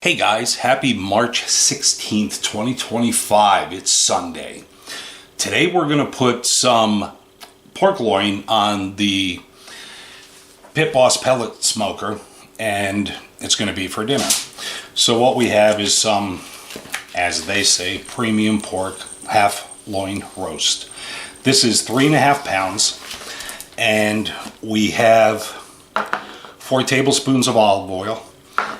Hey guys, happy March 16th, 2025. It's Sunday. Today we're going to put some pork loin on the Pit Boss Pellet Smoker, and it's going to be for dinner. So what we have is some, as they say, premium pork half loin roast. This is 3.5 pounds, and we have 4 tablespoons of olive oil.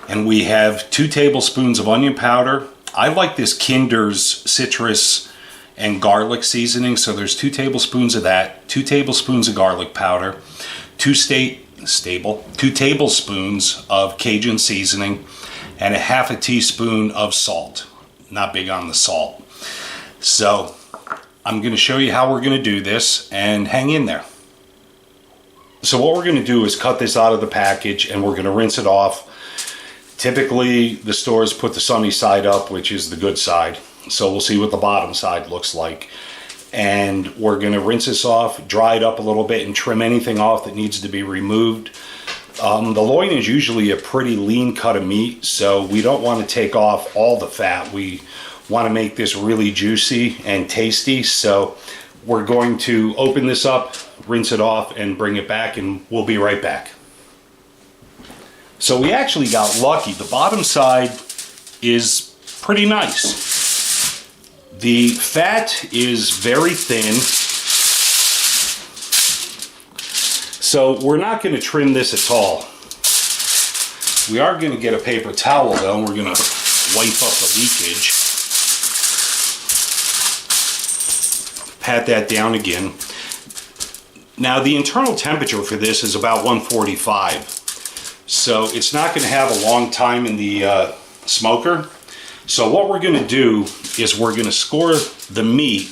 And we have 2 tablespoons of onion powder. I like this Kinder's citrus and garlic seasoning, so there's 2 tablespoons of that, 2 tablespoons of garlic powder, 2 tablespoons of Cajun seasoning, and a half a teaspoon of salt. Not big on the salt. So I'm going to show you how we're going to do this, and hang in there. So what we're going to do is cut this out of the package, and we're going to rinse it off. Typically, the stores put the sunny side up, which is the good side. So we'll see what the bottom side looks like. And we're going to rinse this off, dry it up a little bit, and trim anything off that needs to be removed. The loin is usually a pretty lean cut of meat, so we don't want to take off all the fat. We want to make this really juicy and tasty. So we're going to open this up, rinse it off, and bring it back, and we'll be right back. So we actually got lucky. The bottom side is pretty nice. The fat is very thin. So we're not going to trim this at all. We are going to get a paper towel though, and we're going to wipe up the leakage. Pat that down again. Now the internal temperature for this is about 145. So it's not going to have a long time in the smoker. So what we're going to do is we're going to score the meat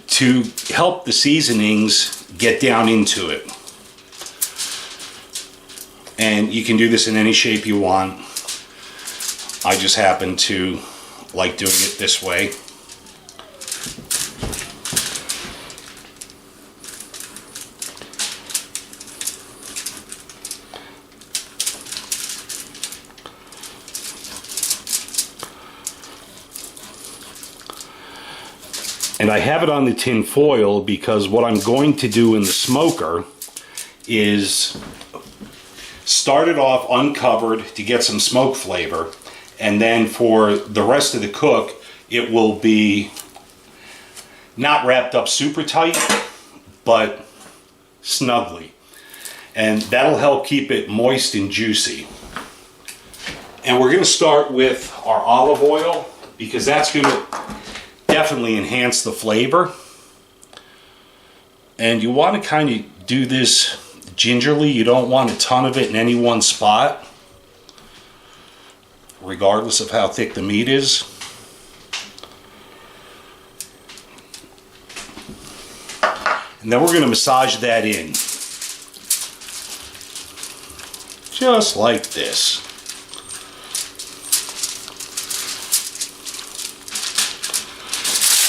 to help the seasonings get down into it. And you can do this in any shape you want. I just happen to like doing it this way. And I have it on the tin foil because what I'm going to do in the smoker is start it off uncovered to get some smoke flavor, and then for the rest of the cook it will be not wrapped up super tight but snugly, and that'll help keep it moist and juicy. And we're going to start with our olive oil because that's going to definitely enhance the flavor. And you want to kind of do this gingerly. You don't want a ton of it in any one spot, regardless of how thick the meat is. And then we're going to massage that in, just like this.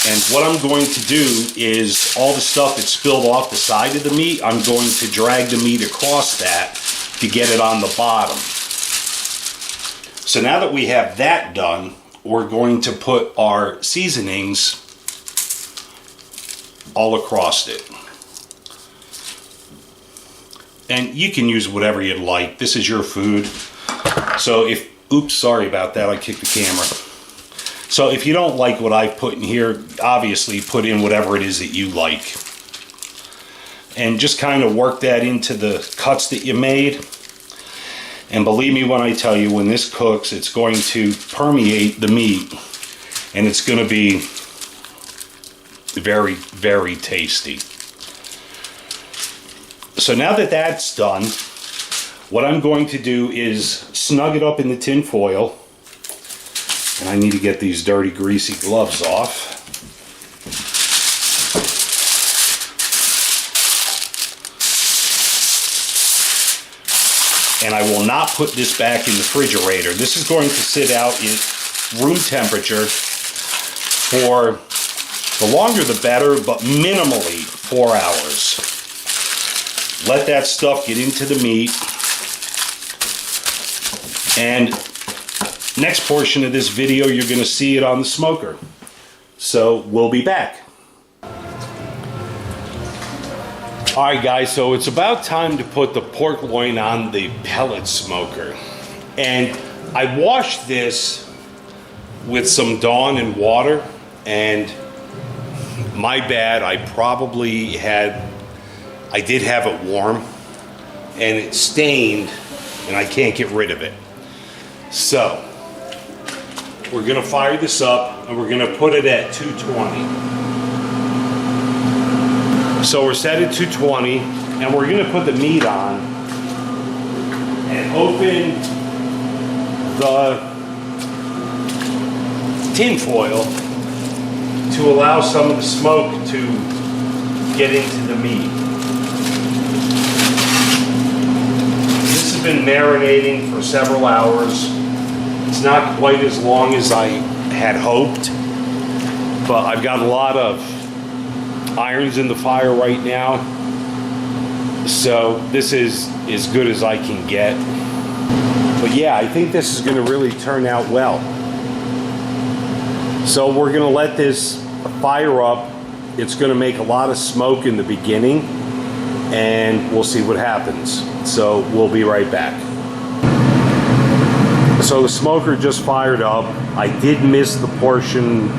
And what I'm going to do is all the stuff that spilled off the side of the meat, I'm going to drag the meat across that to get it on the bottom. So now that we have that done, we're going to put our seasonings all across it. And you can use whatever you'd like. This is your food. So oops, sorry about that, I kicked the camera. So if you don't like what I put in here, obviously put in whatever it is that you like. And just kind of work that into the cuts that you made. And believe me when I tell you, when this cooks, it's going to permeate the meat. And it's going to be very, very tasty. So now that that's done, what I'm going to do is snug it up in the tin foil. And I need to get these dirty, greasy gloves off. And I will not put this back in the refrigerator. This is going to sit out in room temperature for, the longer the better, but minimally 4 hours. Let that stuff get into the meat. And next portion of this video, you're going to see it on the smoker. So we'll be back. Alright guys, so it's about time to put the pork loin on the pellet smoker. And I washed this with some Dawn and water, and my bad, I did have it warm and it stained and I can't get rid of it. So we're gonna fire this up and we're gonna put it at 220. So we're set at 220 and we're gonna put the meat on and open the tin foil to allow some of the smoke to get into the meat. This has been marinating for several hours. It's not quite as long as I had hoped, but I've got a lot of irons in the fire right now, so this is as good as I can get. But yeah, I think this is going to really turn out well. So we're going to let this fire up. It's going to make a lot of smoke in the beginning and we'll see what happens. So we'll be right back. So the smoker just fired up. I did miss the portion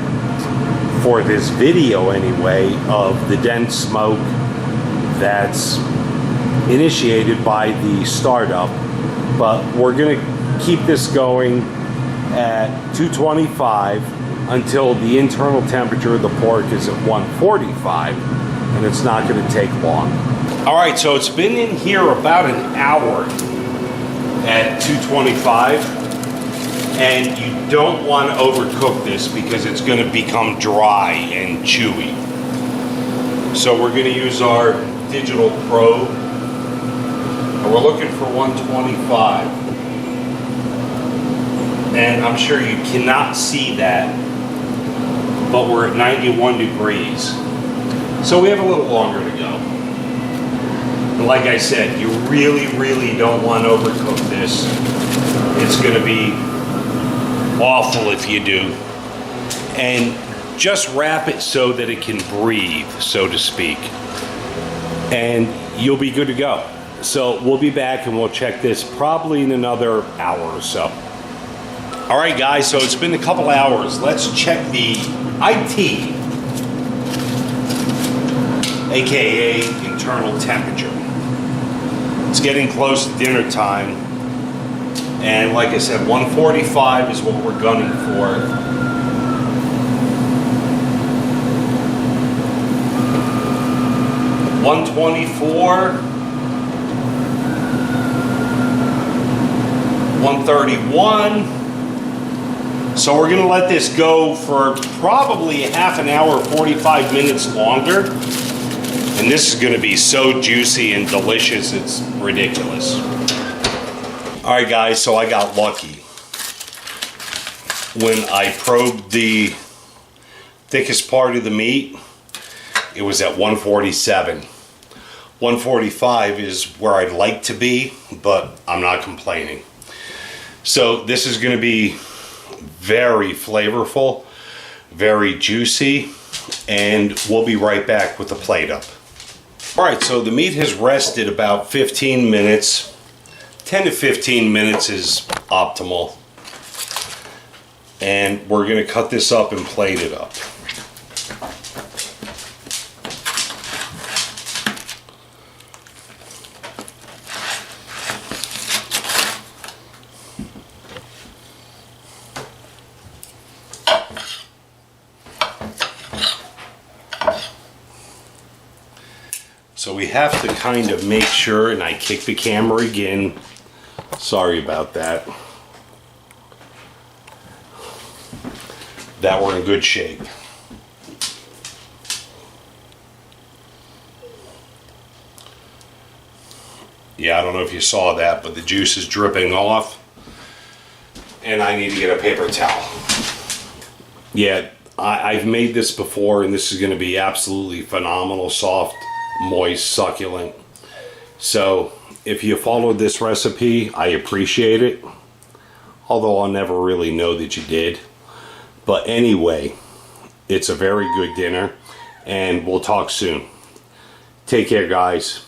for this video anyway of the dense smoke that's initiated by the startup, but we're going to keep this going at 225 until the internal temperature of the pork is at 145, and it's not going to take long. All right, so it's been in here about an hour at 225. And you don't want to overcook this because it's going to become dry and chewy. So we're going to use our digital probe. And we're looking for 125. And I'm sure you cannot see that, but we're at 91 degrees. So we have a little longer to go. But like I said, you really, really don't want to overcook this. It's going to be awful if you do. And just wrap it so that it can breathe, so to speak, and you'll be good to go. So we'll be back and we'll check this probably in another hour or so. All right guys, so it's been a couple hours. Let's check the IT, aka internal temperature. It's getting close to dinner time. And like I said, 145 is what we're gunning for. $124, 131. So we're gonna let this go for probably a half an hour, 45 minutes longer. And this is gonna be so juicy and delicious, it's ridiculous. All right guys, so I got lucky. When I probed the thickest part of the meat, it was at 147. 145 is where I'd like to be, but I'm not complaining. So this is going to be very flavorful, very juicy, and we'll be right back with the plate up. All right, so the meat has rested about 15 minutes. 10 to 15 minutes is optimal. And we're going to cut this up and plate it up. So we have to kind of make sure, and I kick the camera again. Sorry about that. That we're in good shape. Yeah, I don't know if you saw that, but the juice is dripping off. And I need to get a paper towel. Yeah, I've made this before, and this is going to be absolutely phenomenal, soft, moist, succulent. So if you followed this recipe, I appreciate it. although I'll never really know that you did. But anyway, it's a very good dinner, and we'll talk soon. Take care, guys.